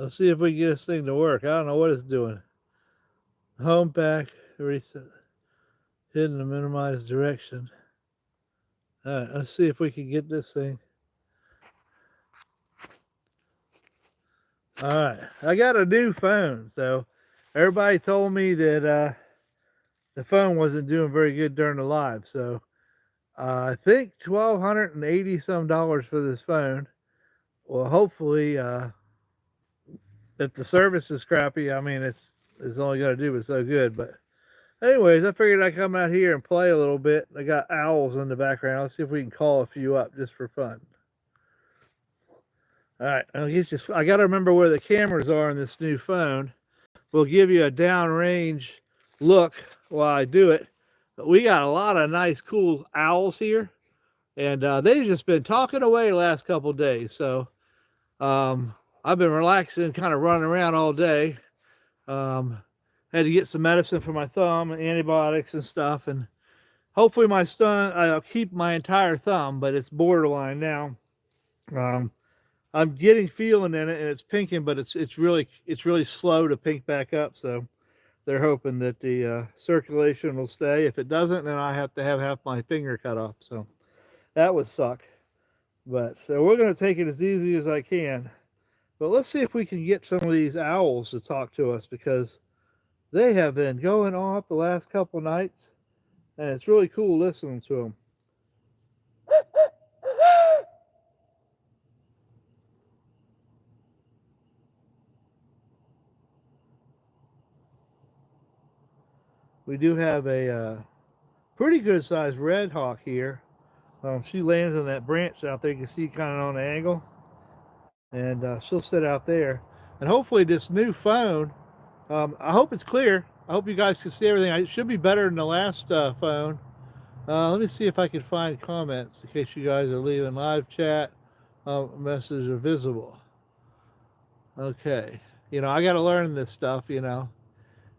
Let's see if we can get this thing to work. I don't know what it's doing. Home back, reset, hidden to minimize direction. All right, let's see if we can get this thing. All right, I got a new phone, so everybody told me that the phone wasn't doing very good during the live. So I think $1,280 some for this phone. Well, hopefully, if the service is crappy, I mean it's only gonna do but so good. But anyways, I figured I'd come out here and play a little bit. I got owls in the background. Let's see if we can call a few up just for fun. All right, I got to remember where the cameras are in this new phone. We'll give you a downrange look while I do it. But we got a lot of nice, cool owls here, and they've just been talking away the last couple days. So I've been relaxing, kind of running around all day. Had to get some medicine for my thumb, antibiotics and stuff, and hopefully I'll keep my entire thumb, but it's borderline now. I'm getting feeling in it, and it's pinking, but it's really slow to pink back up. So they're hoping that the circulation will stay. If it doesn't, then I have to have half my finger cut off. So that would suck. But so we're going to take it as easy as I can. But let's see if we can get some of these owls to talk to us, because they have been going off the last couple nights, and it's really cool listening to them. We do have a pretty good sized red hawk here. She lands on that branch out there. You can see kind of on the angle, and she'll sit out there. And hopefully this new phone, I hope it's clear. I hope you guys can see everything. It should be better than the last phone. Let me see if I can find comments in case you guys are leaving live chat. Messages are visible. Okay. I got to learn this stuff,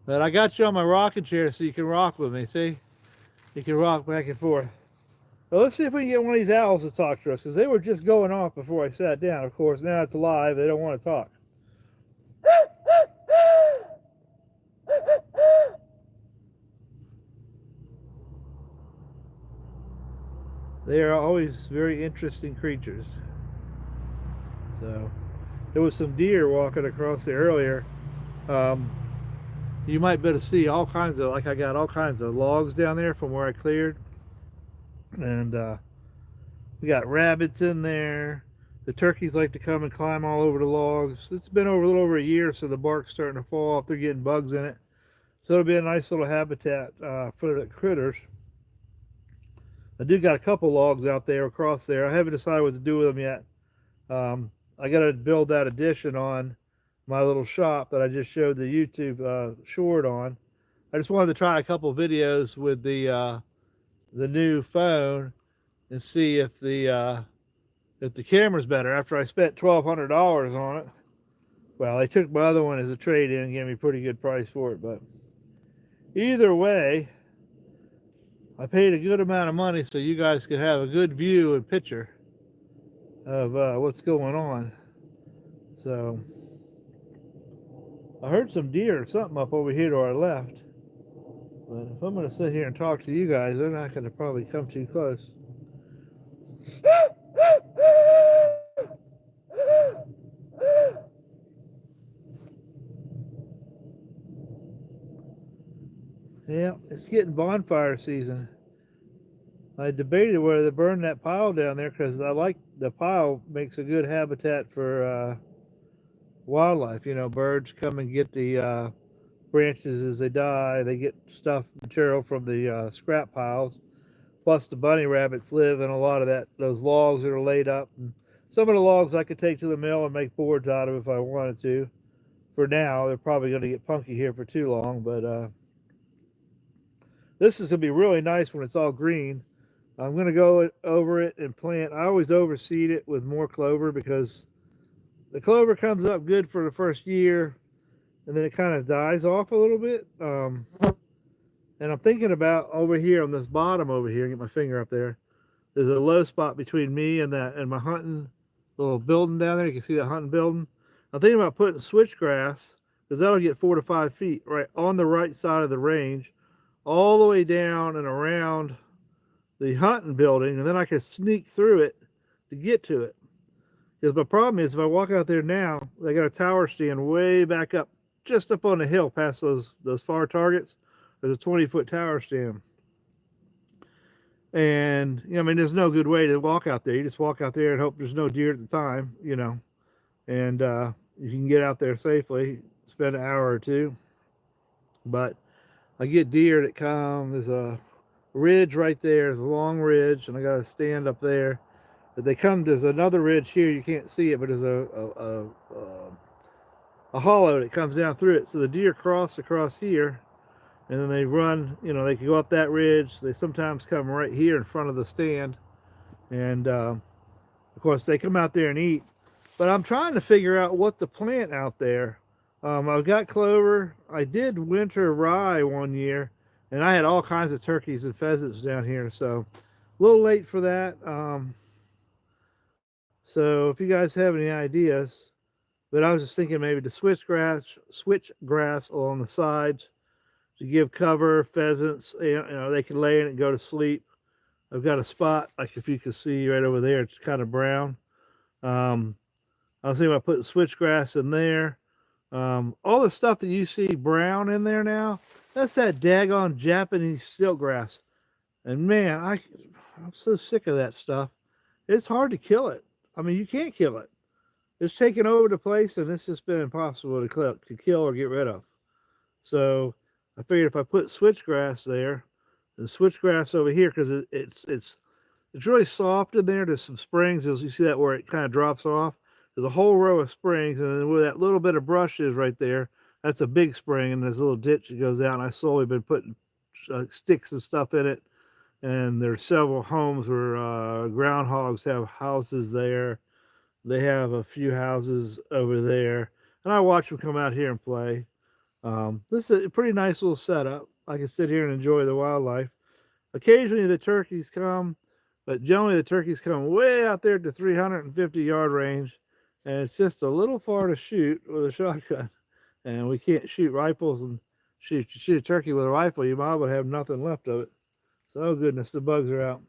But I got you on my rocking chair so you can rock with me, see? You can rock back and forth. Well, let's see if we can get one of these owls to talk to us, because they were just going off before I sat down. Of course, now it's live. They don't want to talk. They are always very interesting creatures. So, there was some deer walking across there earlier. You might be able to see all kinds of, I got all kinds of logs down there from where I cleared. And we got rabbits in there. The turkeys like to come and climb all over the logs. It's been a little over a year, so the bark's starting to fall off. They're getting bugs in it. So it'll be a nice little habitat for the critters. I do got a couple logs out there across there. I haven't decided what to do with them yet. I got to build that addition on my little shop that I just showed the YouTube short on. I just wanted to try a couple videos with the new phone and see if the camera's better after I spent $1,200 on it. Well, they took my other one as a trade-in and gave me a pretty good price for it, but either way, I paid a good amount of money so you guys could have a good view and picture of what's going on. So I heard some deer or something up over here to our left. But if I'm going to sit here and talk to you guys, they're not going to probably come too close. Yeah, it's getting bonfire season. I debated whether to burn that pile down there, because I like the pile, makes a good habitat for wildlife. Birds come and get the branches as they die. They get material from the scrap piles. Plus the bunny rabbits live in a lot of those logs that are laid up. And some of the logs I could take to the mill and make boards out of if I wanted to. For now, they're probably going to get punky here for too long, but this is going to be really nice when it's all green. I'm going to go over it and plant. I always overseed it with more clover, because the clover comes up good for the first year, and then it kind of dies off a little bit. And I'm thinking about over here on this bottom over here, get my finger up there. There's a low spot between me and my hunting little building down there. You can see the hunting building. I'm thinking about putting switchgrass because that'll get 4 to 5 feet right on the right side of the range, all the way down and around the hunting building, and then I can sneak through it to get to it. Because my problem is if I walk out there now, they got a tower stand way back up, just up on the hill past those far targets. There's a 20-foot tower stand. And you know, I mean, there's no good way to walk out there. You just walk out there and hope there's no deer at the time, you know, and you can get out there safely, spend an hour or two. But I get deer that come. There's a ridge right there. There's a long ridge, and I got to stand up there. But they come. There's another ridge here. You can't see it, but there's a hollow that comes down through it. So the deer cross across here, and then they run. You know, they can go up that ridge. They sometimes come right here in front of the stand, and of course they come out there and eat. But I'm trying to figure out what to plant out there. I've got clover. I did winter rye one year, and I had all kinds of turkeys and pheasants down here. So a little late for that. So if you guys have any ideas, but I was just thinking maybe to switch grass along the sides to give cover. Pheasants, you know, they can lay in it and go to sleep. I've got a spot, like if you can see right over there, it's kind of brown. I was thinking about putting switchgrass in there. All the stuff that you see brown in there now, that's that daggone Japanese silkgrass. And man, I'm so sick of that stuff. It's hard to kill it. I mean, you can't kill it. It's taken over the place, and it's just been impossible to kill or get rid of. So I figured if I put switchgrass there, and switchgrass over here, because it's really soft in there. There's some springs. As you see that where it kind of drops off. There's a whole row of springs, and then where that little bit of brush is right there, that's a big spring, and there's a little ditch that goes out. And I slowly been putting sticks and stuff in it. And there's several homes where groundhogs have houses there. They have a few houses over there, and I watch them come out here and play. This is a pretty nice little setup. I can sit here and enjoy the wildlife. Occasionally the turkeys come, but generally the turkeys come way out there at the 350-yard range, and it's just a little far to shoot with a shotgun. And we can't shoot rifles and shoot a turkey with a rifle. You might have nothing left of it. So, oh goodness, the bugs are out.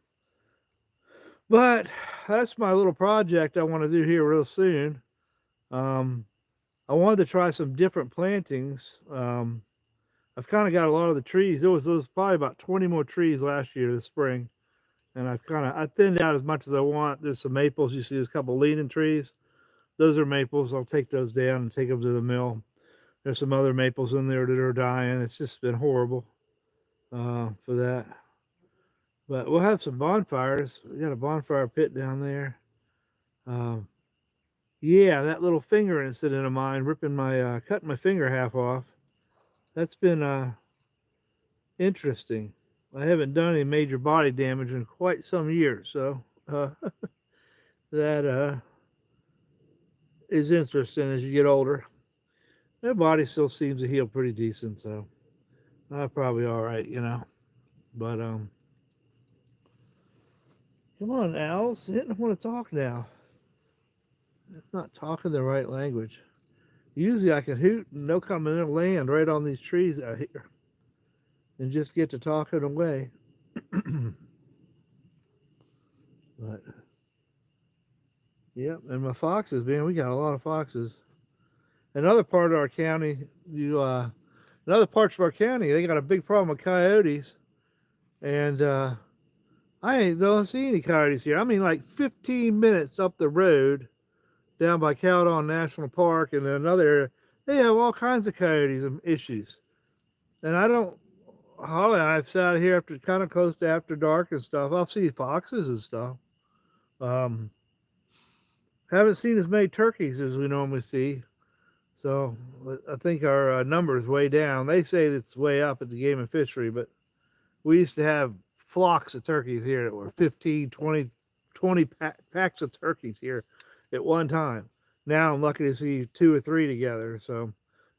But that's my little project I want to do here real soon. I wanted to try some different plantings. I've kind of got a lot of the trees. There was probably about 20 more trees last year this spring. And I thinned out as much as I want. There's some maples. You see there's a couple leaning trees. Those are maples. I'll take those down and take them to the mill. There's some other maples in there that are dying. It's just been horrible for that. But we'll have some bonfires. We got a bonfire pit down there. Um, yeah, that little finger incident of mine, cutting my finger half off. That's been interesting. I haven't done any major body damage in quite some years, so that is interesting as you get older. My body still seems to heal pretty decent, so I'm probably all right, you know. But come on, owls, I didn't want to talk now. It's not talking the right language. Usually I can hoot and they'll come in and land right on these trees out here and just get to talking away. But yep, and my foxes, man, we got a lot of foxes. Another part of our county, in other parts of our county, they got a big problem with coyotes, and don't see any coyotes here. I mean, like 15 minutes up the road, down by Cowdon National Park and another area, they have all kinds of coyotes and issues. And I've sat here after kind of close to after dark and stuff. I'll see foxes and stuff. Um, haven't seen as many turkeys as we normally see. So I think our number is way down. They say it's way up at the Game and Fishery, but we used to have flocks of turkeys here that were 15, 20 packs of turkeys here at one time. Now I'm lucky to see 2 or 3 together. So,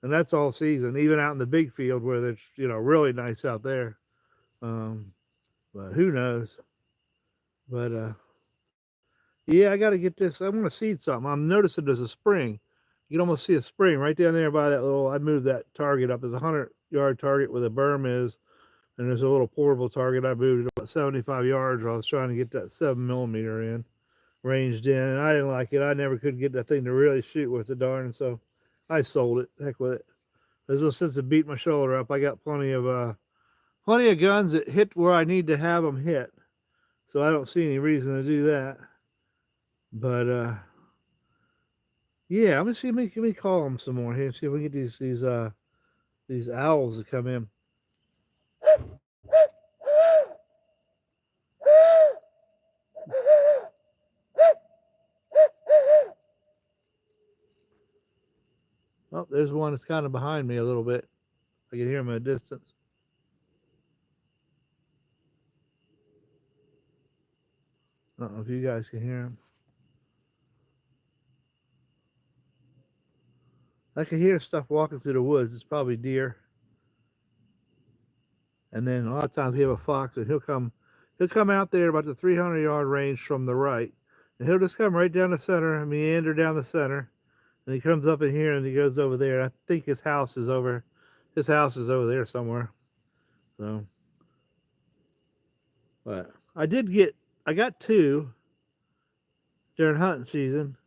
and that's all season, even out in the big field where it's, you know, really nice out there. But who knows? But yeah, I got to get this. I want to seed something. I'm noticing there's a spring You can almost see a spring right down there by that little. I moved that target up. There's a 100-yard target where the berm is, and there's a little portable target. I moved it about 75 yards. Where I was trying to get that 7 millimeter in, ranged in, and I didn't like it. I never could get that thing to really shoot with the darn, so I sold it. Heck with it. There's no sense of beating my shoulder up. I got plenty of guns that hit where I need to have them hit, so I don't see any reason to do that. But yeah, I'm gonna see. Let me call them some more here and see if we can get these owls to come in. Oh, there's one that's kind of behind me a little bit. I can hear him at a distance. I don't know if you guys can hear him. I can hear stuff walking through the woods. It's probably deer. And then a lot of times we have a fox, and he'll come out there about the 300-yard range from the right, and he'll just come right down the center and meander down the center, and he comes up in here and he goes over there. I think his house is over. His house is over there somewhere. So, but I got two during hunting season.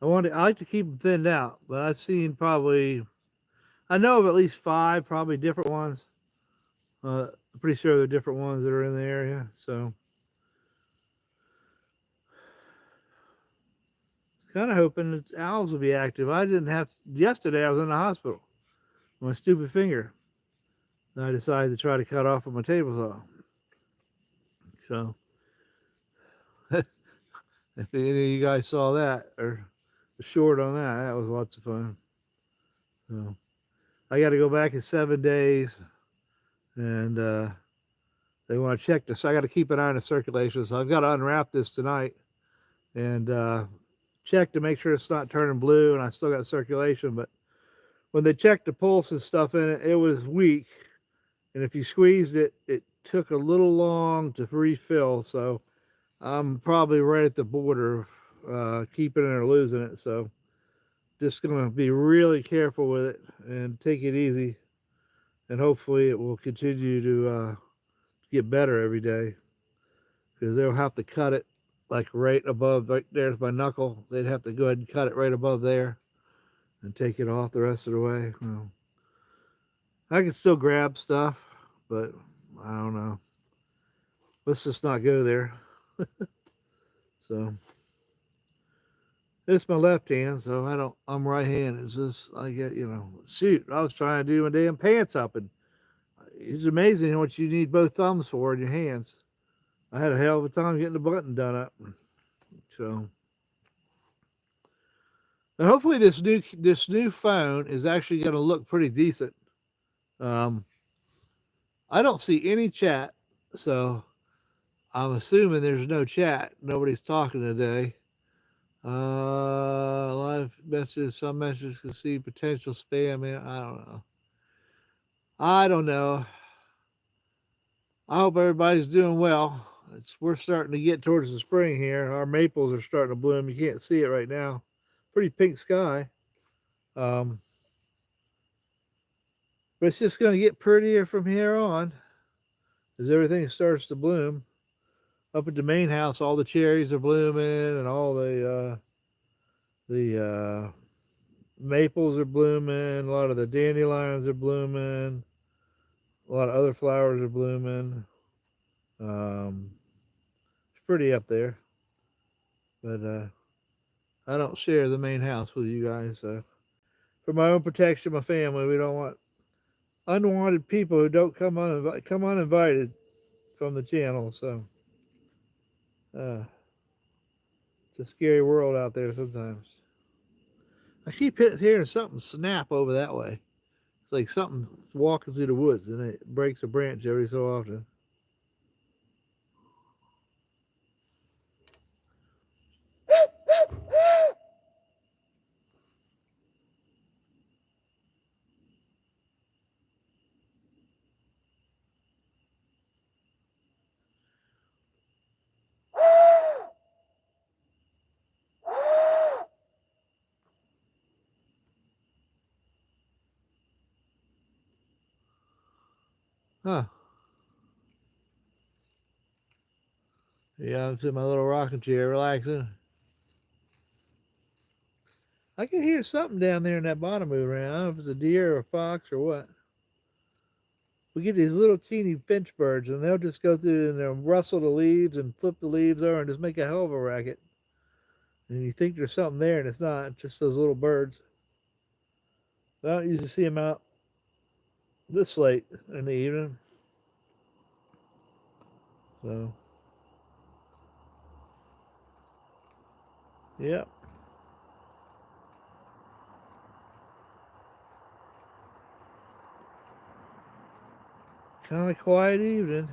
I like to keep them thinned out, but I've seen I know of at least five, probably different ones. I'm pretty sure they're different ones that are in the area. So, kind of hoping that owls will be active. I didn't have yesterday. I was in the hospital with my stupid finger, and I decided to try to cut off with my table saw. So, if any of you guys saw that or the short on that, that was lots of fun. So, I got to go back in 7 days, and they want to check this. So I got to keep an eye on the circulation. So I've got to unwrap this tonight and check to make sure it's not turning blue, and I still got circulation. But when they checked the pulse and stuff in it, it was weak, and if you squeezed it, it took a little long to refill. So I'm probably right at the border of keeping it or losing it. So just gonna be really careful with it and take it easy, and hopefully it will continue to get better every day, because they'll have to cut it like right above. Right there's my knuckle. They'd have to go ahead and cut it right above there and take it off the rest of the way. Well, I can still grab stuff, but I don't know. Let's just not go there. So it's my left hand, so I'm right-handed. It's just I get shoot. I was trying to do my damn pants up, and it's amazing what you need both thumbs for in your hands. I had a hell of a time getting the button done up. So, and hopefully this new phone is actually going to look pretty decent. I don't see any chat, so I'm assuming there's no chat. Nobody's talking today. Live messages. Some messages can see potential spam. I don't know. I don't know. I hope everybody's doing well. We're starting to get towards the spring here. Our maples are starting to bloom. You can't see it right now. Pretty pink sky. But it's just going to get prettier from here on as everything starts to bloom. Up at the main house, all the cherries are blooming, and all the maples are blooming. A lot of the dandelions are blooming. A lot of other flowers are blooming. It's pretty up there, but I don't share the main house with you guys. So for my own protection, my family, we don't want unwanted people who don't come uninvited from the channel. So it's a scary world out there sometimes. I keep hearing something snap over that way. It's like something walking through the woods, and it breaks a branch every so often. Huh. Yeah, I'm sitting in my little rocking chair relaxing. I can hear something down there in that bottom moving around. I don't know if it's a deer or a fox or what. We get these little teeny finch birds, and they'll just go through and they'll rustle the leaves and flip the leaves over and just make a hell of a racket. And you think there's something there, and it's not. It's just those little birds. I don't usually see them out this late in the evening. So, yeah, kind of quiet evening.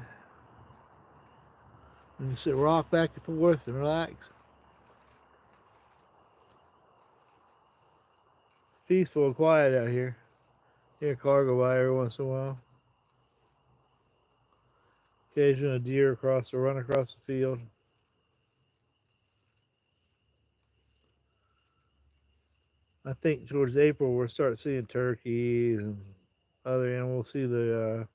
And sit rock back and forth and relax. Peaceful and quiet out here. Hear a car go by every once in a while. Occasionally a deer run across the field. I think towards April we'll start seeing turkeys and other animals. We'll see the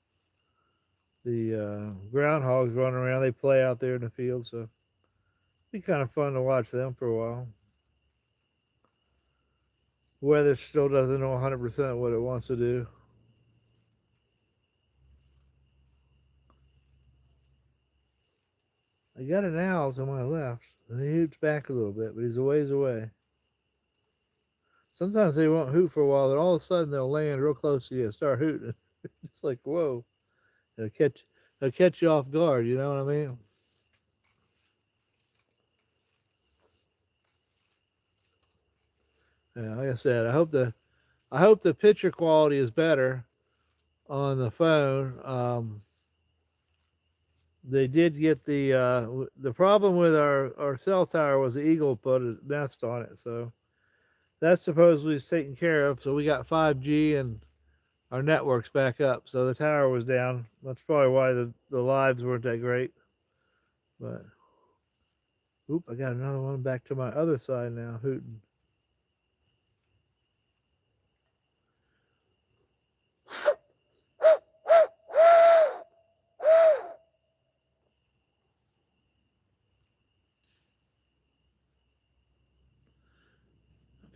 groundhogs running around. They play out there in the field, so it'll be kind of fun to watch them for a while. Weather still doesn't know 100% what it wants to do. I got an owl to my left, and he hoots back a little bit, but he's a ways away. Sometimes they won't hoot for a while, then all of a sudden they'll land real close to you and start hooting. It's like, whoa. It'll catch, it'll catch you off guard, you know what I mean? Yeah, like I said, I hope the picture quality is better on the phone. They did get the problem with our cell tower was the eagle put a nest on it, so that supposedly is taken care of. So we got 5G and our network's back up. So the tower was down. That's probably why the lives weren't that great. But oop, I got another one back to my other side now, hooting.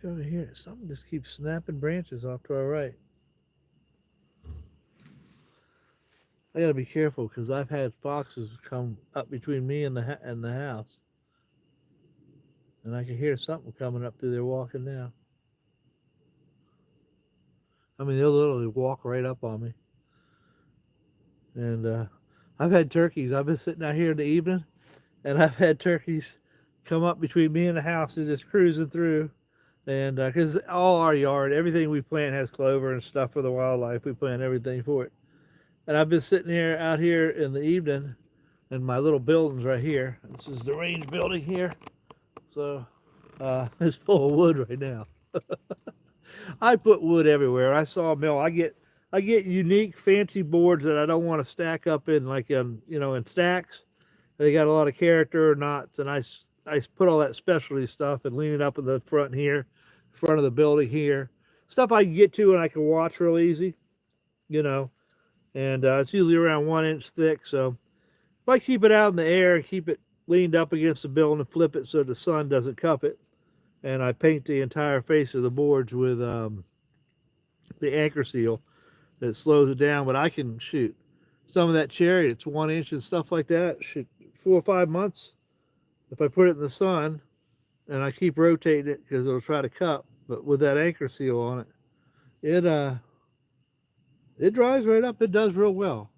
Up over here, something just keeps snapping branches off to our right. I gotta be careful because I've had foxes come up between me and the house, and I can hear something coming up through there walking now. I mean, they'll literally walk right up on me. And I've had turkeys. I've been sitting out here in the evening, and I've had turkeys come up between me and the house and just cruising through. And because all our yard, everything we plant has clover and stuff for the wildlife. We plant everything for it. And I've been sitting here out here in the evening, and my little building's right here. This is the range building here. So it's full of wood right now. I put wood everywhere. I saw a mill. I get unique fancy boards that I don't want to stack up in like in stacks. They got a lot of character or knots, and I put all that specialty stuff and lean it up in the front here, front of the building here. Stuff I can get to and I can watch real easy, you know. And it's usually around 1 inch thick. So if I keep it out in the air, keep it leaned up against the building and flip it so the sun doesn't cup it, and I paint the entire face of the boards with the anchor seal that slows it down. But I can shoot some of that cherry. It's 1 inch and stuff like that. Shoot, 4 or 5 months. If I put it in the sun and I keep rotating it because it'll try to cup, but with that anchor seal on it, it dries right up. It does real well.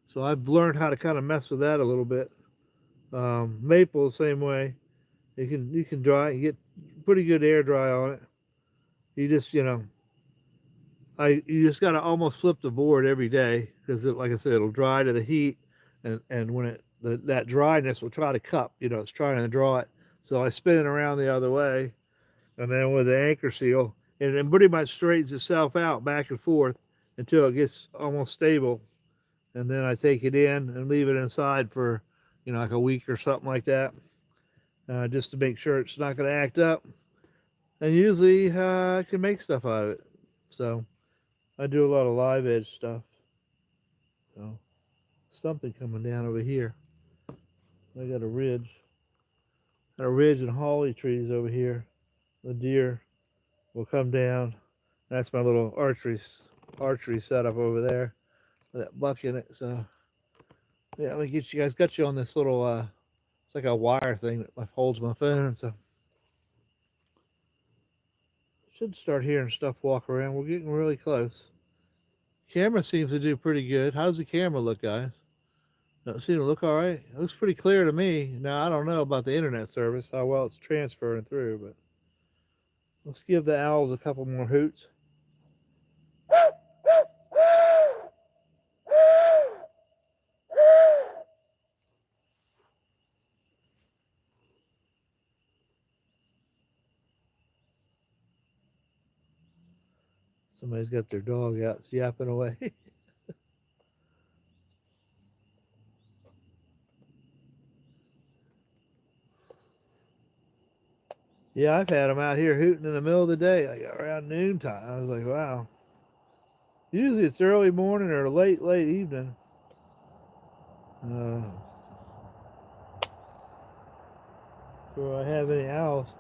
So I've learned how to kind of mess with that a little bit. Maple the same way. You can dry you get pretty good air dry on it. You just you just got to almost flip the board every day because like I said, it'll dry to the heat, and when that dryness will try to cup. It's trying to draw it. So I spin it around the other way, and then with the anchor seal, and it pretty much straightens itself out back and forth until it gets almost stable, and then I take it in and leave it inside for like a week or something like that, just to make sure it's not going to act up. And usually I can make stuff out of it. So I do a lot of live edge stuff. So something coming down over here. I got a ridge. And a ridge and holly trees over here. The deer will come down. That's my little archery setup over there. With that buck in it. So yeah, let me get you guys. Got you on this little. It's like a wire thing that holds my phone. So should start hearing stuff walk around. We're getting really close. Camera seems to do pretty good. How's the camera look, guys? Don't seem to look all right. It looks pretty clear to me. Now I don't know about the internet service, how well it's transferring through, but let's give the owls a couple more hoots. Somebody's got their dog out yapping away. Yeah, I've had them out here hooting in the middle of the day, like around noontime. I was like, wow. Usually it's early morning or late evening. Do I have any owls?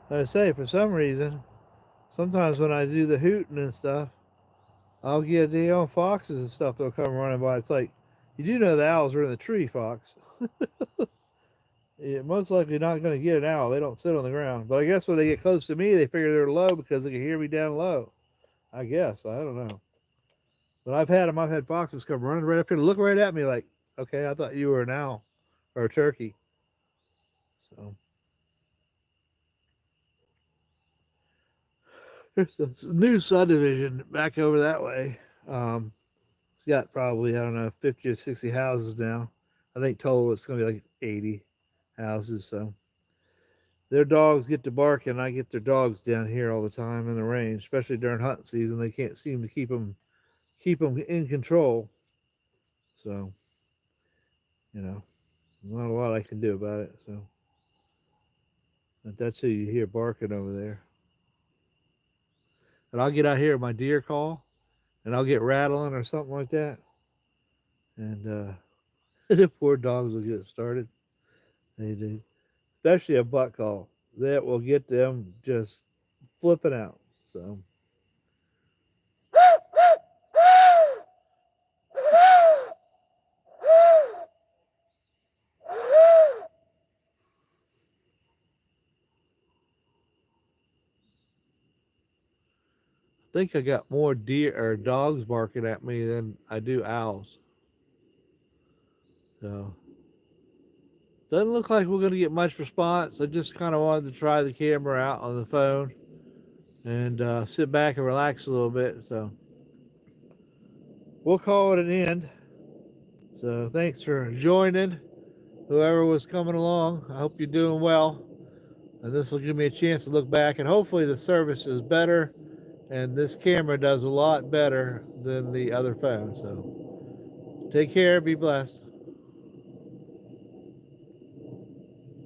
Like I say, for some reason, sometimes when I do the hooting and stuff, I'll get the old foxes and stuff. They'll come running by. It's like, you do know the owls are in the tree, Fox. You're most likely not going to get an owl. They don't sit on the ground. But I guess when they get close to me, they figure they're low because they can hear me down low. I guess. I don't know. But I've had them. I've had foxes come running right up here and look right at me like, okay, I thought you were an owl or a turkey. So there's a new subdivision back over that way. It's got probably, I don't know, 50 or 60 houses now. I think total it's going to be like 80 houses. So their dogs get to bark, and I get their dogs down here all the time in the range, especially during hunting season. They can't seem to keep them in control. So, you know, not a lot I can do about it. So, but that's who you hear barking over there. And I'll get out here with my deer call, and I'll get rattling or something like that, and the poor dogs will get started. They do, especially a buck call. That will get them just flipping out. So. I think I got more deer or dogs barking at me than I do owls. So doesn't look like we're gonna get much response. I just kind of wanted to try the camera out on the phone and sit back and relax a little bit. So we'll call it an end. So thanks for joining. Whoever was coming along, I hope you're doing well. And this will give me a chance to look back, and hopefully the service is better, and this camera does a lot better than the other phone. So take care, be blessed.